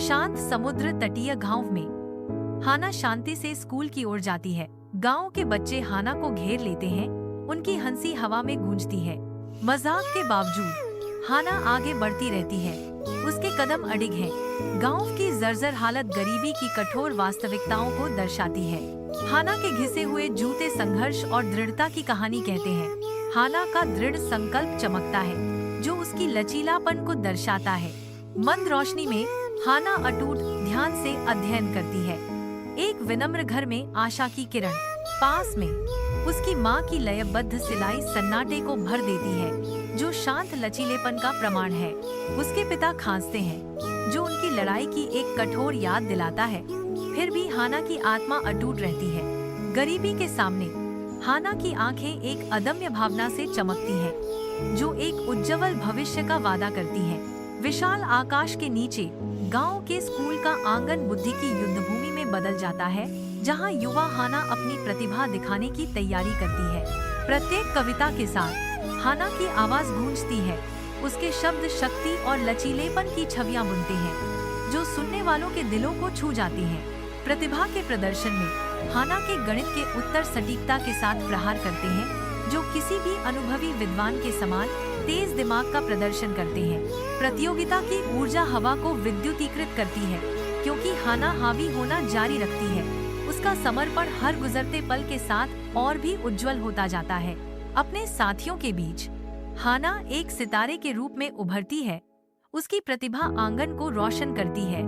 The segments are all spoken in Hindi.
शांत समुद्र तटीय गांव में हाना शांति से स्कूल की ओर जाती है। गांव के बच्चे हाना को घेर लेते हैं, उनकी हंसी हवा में गूंजती है। मजाक के बावजूद हाना आगे बढ़ती रहती है, उसके कदम अडिग हैं। गांव की जर्जर हालत गरीबी की कठोर वास्तविकताओं को दर्शाती है। हाना के घिसे हुए जूते संघर्ष और दृढ़ता की कहानी कहते हैं। हाना का दृढ़ संकल्प चमकता है, जो उसकी लचीलापन को दर्शाता है। मंद रोशनी में हाना अटूट ध्यान से अध्ययन करती है। एक विनम्र घर में आशा की किरण, पास में उसकी माँ की लयबद्ध सिलाई सन्नाटे को भर देती है, जो शांत लचीलेपन का प्रमाण है। उसके पिता खांसते हैं, जो उनकी लड़ाई की एक कठोर याद दिलाता है। फिर भी हाना की आत्मा अटूट रहती है। गरीबी के सामने हाना की आंखें एक अदम्य भावना से चमकती हैं, जो एक उज्जवल भविष्य का वादा करती हैं। विशाल आकाश के नीचे गांव के स्कूल का आंगन बुद्धि की युद्धभूमि में बदल जाता है, जहां युवा हाना अपनी प्रतिभा दिखाने की तैयारी करती है। प्रत्येक कविता के साथ हाना की आवाज गूंजती है। उसके शब्द शक्ति और लचीलेपन की छवियां बुनते हैं, जो सुनने वालों के दिलों को छू जाती हैं। प्रतिभा के प्रदर्शन में हाना के गणित के उत्तर सटीकता के साथ प्रहार करते हैं, जो किसी भी अनुभवी विद्वान के समान तेज दिमाग का प्रदर्शन करते हैं। प्रतियोगिता की ऊर्जा हवा को विद्युतीकृत करती है, क्योंकि हाना हावी होना जारी रखती है। उसका समर्पण हर गुजरते पल के साथ और भी उज्जवल होता जाता है। अपने साथियों के बीच हाना एक सितारे के रूप में उभरती है। उसकी प्रतिभा आंगन को रोशन करती है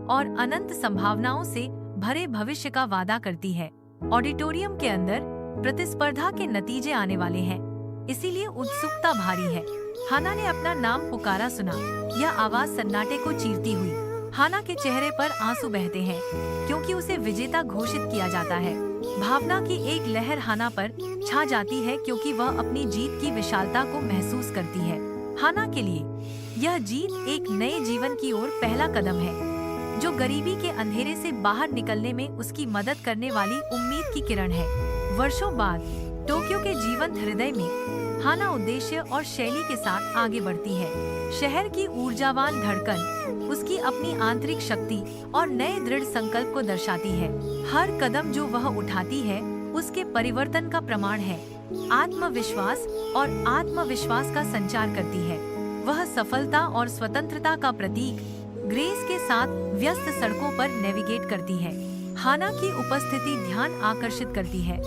और अनंत संभावनाओं से भरे भविष्य का वादा करती है। ऑडिटोरियम के अंदर प्रतिस्पर्धा के नतीजे आने वाले हैं, इसीलिए उत्सुकता भारी है। हाना ने अपना नाम पुकारा सुना। यह आवाज सन्नाटे को चीरती हुई। हाना के चेहरे पर आंसू बहते हैं, क्योंकि उसे विजेता घोषित किया जाता है। भावना की एक लहर हाना पर छा जाती है, क्योंकि वह अपनी जीत की विशालता को महसूस करती है। हाना के लिए यह जीत एक नए जीवन की ओर पहला कदम है, जो गरीबी के अंधेरे से बाहर निकलने में उसकी मदद करने वाली उम्मीद की किरण है। वर्षों बाद टोक्यो के जीवंत हृदय में हाना उद्देश्य और शैली के साथ आगे बढ़ती है। शहर की ऊर्जावान धड़कन उसकी अपनी आंतरिक शक्ति और नए दृढ़ संकल्प को दर्शाती है। हर कदम जो वह उठाती है, उसके परिवर्तन का प्रमाण है। आत्मविश्वास और आत्मविश्वास का संचार करती है। वह सफलता और स्वतंत्रता का प्रतीक ग्रेस के साथ व्यस्त सड़कों पर नेविगेट करती है। हाना की उपस्थिति ध्यान आकर्षित करती है।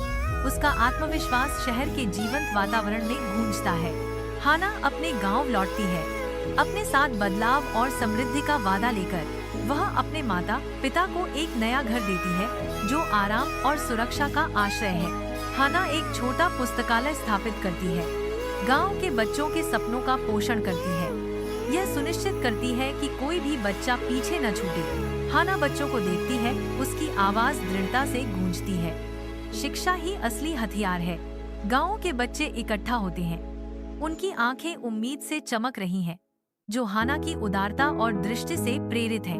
उसका आत्मविश्वास शहर के जीवंत वातावरण में गूंजता है। हाना अपने गांव लौटती है, अपने साथ बदलाव और समृद्धि का वादा लेकर। वह अपने माता पिता को एक नया घर देती है, जो आराम और सुरक्षा का आश्रय है। हाना एक छोटा पुस्तकालय स्थापित करती है, गांव के बच्चों के सपनों का पोषण करती है। यह सुनिश्चित करती है कि कोई भी बच्चा पीछे न छूटे। हाना बच्चों को देखती है, उसकी आवाज दृढ़ता से गूंजती है। शिक्षा ही असली हथियार है। गांव के बच्चे इकट्ठा होते हैं, उनकी आंखें उम्मीद से चमक रही हैं, जो हाना की उदारता और दृष्टि से प्रेरित हैं।